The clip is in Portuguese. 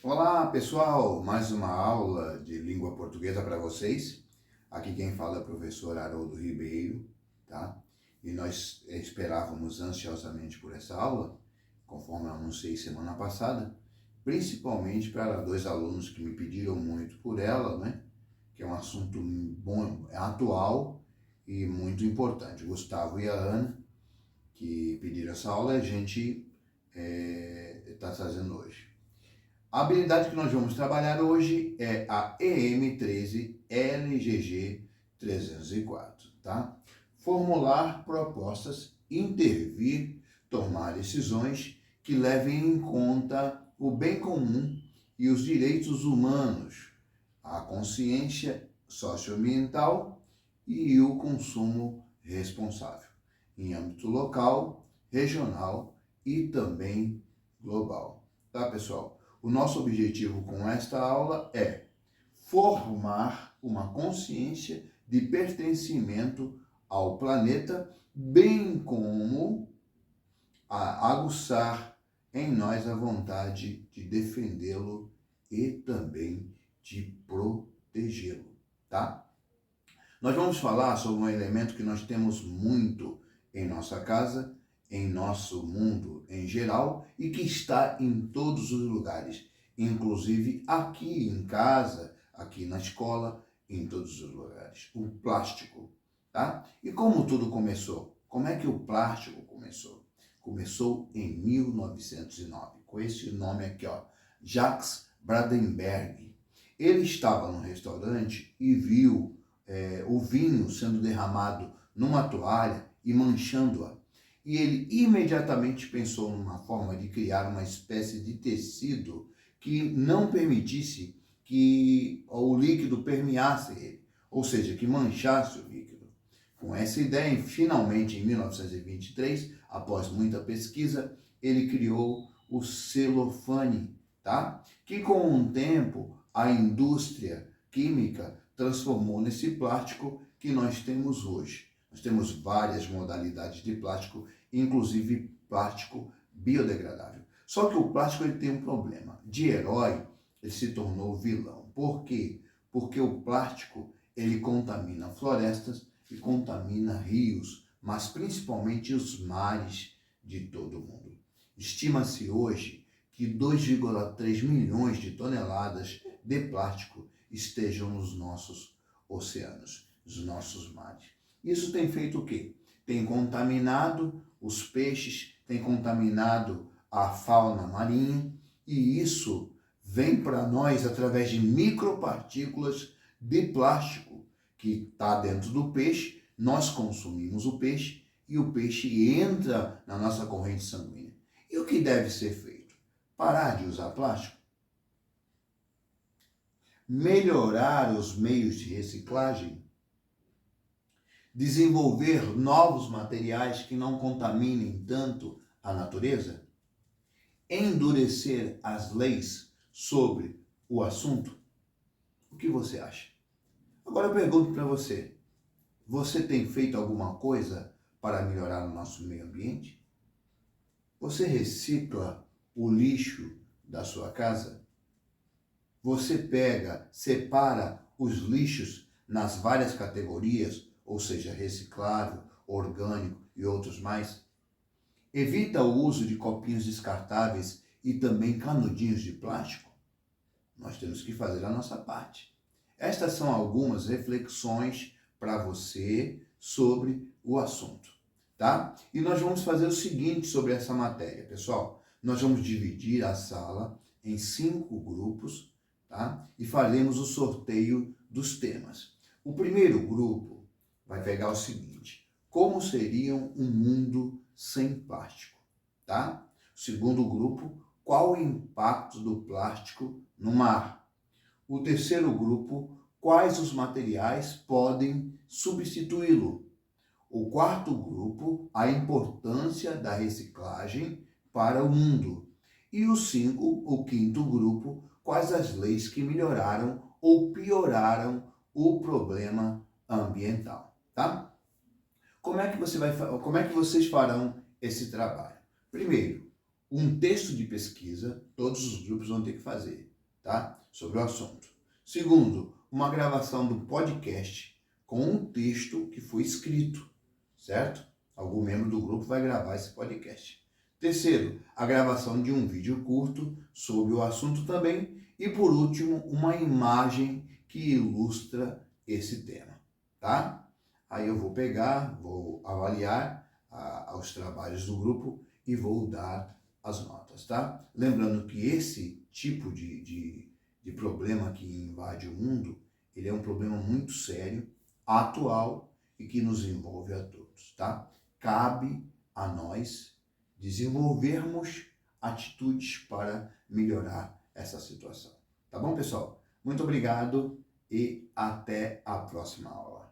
Olá, pessoal! Mais uma aula de língua portuguesa para vocês. Aqui quem fala é o professor Haroldo Ribeiro, tá? E nós esperávamos ansiosamente por essa aula, conforme eu anunciei semana passada, principalmente para dois alunos que me pediram muito por ela, né? Que é um assunto bom, atual e muito importante. O Gustavo e a Ana, que pediram essa aula, a gente está trazendo hoje. A habilidade que nós vamos trabalhar hoje é a EM13 LGG 304, tá? Formular propostas, intervir, tomar decisões que levem em conta o bem comum e os direitos humanos, a consciência socioambiental e o consumo responsável, em âmbito local, regional e também global. Tá, pessoal? O nosso objetivo com esta aula é formar uma consciência de pertencimento ao planeta, bem como aguçar em nós a vontade de defendê-lo e também de protegê-lo, tá? Nós vamos falar sobre um elemento que nós temos muito em nossa casa, em nosso mundo em geral e que está em todos os lugares, inclusive aqui em casa, aqui na escola, em todos os lugares. O plástico, tá? E como tudo começou? Como é que o plástico começou? Começou em 1909, com esse nome aqui, ó, Jacques Bradenberg. Ele estava no restaurante e viu o vinho sendo derramado numa toalha e manchando-a. E ele imediatamente pensou numa forma de criar uma espécie de tecido que não permitisse que o líquido permeasse ele, ou seja, que manchasse o líquido. Com essa ideia, finalmente em 1923, após muita pesquisa, ele criou o celofane, tá? Que com o tempo a indústria química transformou nesse plástico que nós temos hoje. Nós temos várias modalidades de plástico, inclusive plástico biodegradável. Só que o plástico ele tem um problema. De herói, ele se tornou vilão. Por quê? Porque o plástico ele contamina florestas e contamina rios, mas principalmente os mares de todo o mundo. Estima-se hoje que 2,3 milhões de toneladas de plástico estejam nos nossos oceanos, nos nossos mares. Isso tem feito o quê? Tem contaminado os peixes, tem contaminado a fauna marinha e isso vem para nós através de micropartículas de plástico que está dentro do peixe, nós consumimos o peixe e o peixe entra na nossa corrente sanguínea. E o que deve ser feito? Parar de usar plástico? Melhorar os meios de reciclagem? Desenvolver novos materiais que não contaminem tanto a natureza? Endurecer as leis sobre o assunto? O que você acha? Agora eu pergunto para você, você tem feito alguma coisa para melhorar o nosso meio ambiente? Você recicla o lixo da sua casa? Você separa os lixos nas várias categorias, ou seja, reciclável, orgânico e outros mais? Evita o uso de copinhos descartáveis e também canudinhos de plástico? Nós temos que fazer a nossa parte. Estas são algumas reflexões para você sobre o assunto, tá? E nós vamos fazer o seguinte sobre essa matéria, pessoal. Nós vamos dividir a sala em 5 grupos, tá? E faremos o sorteio dos temas. O primeiro grupo vai pegar o seguinte: como seria um mundo sem plástico, tá? O segundo grupo, qual o impacto do plástico no mar? O terceiro grupo, quais os materiais podem substituí-lo? O quarto grupo, a importância da reciclagem para o mundo. E o quinto grupo, quais as leis que melhoraram ou pioraram o problema ambiental, tá? Como é que vocês farão esse trabalho? Primeiro, um texto de pesquisa todos os grupos vão ter que fazer, tá? Sobre o assunto. Segundo, uma gravação do podcast com um texto que foi escrito, certo? Algum membro do grupo vai gravar esse podcast. Terceiro, a gravação de um vídeo curto sobre o assunto também. E por último, uma imagem que ilustra esse tema, tá? Aí eu vou pegar, vou avaliar os trabalhos do grupo e vou dar as notas, tá? Lembrando que esse tipo de problema que invade o mundo, ele é um problema muito sério, atual e que nos envolve a todos, tá? Cabe a nós desenvolvermos atitudes para melhorar essa situação. Tá bom, pessoal? Muito obrigado e até a próxima aula.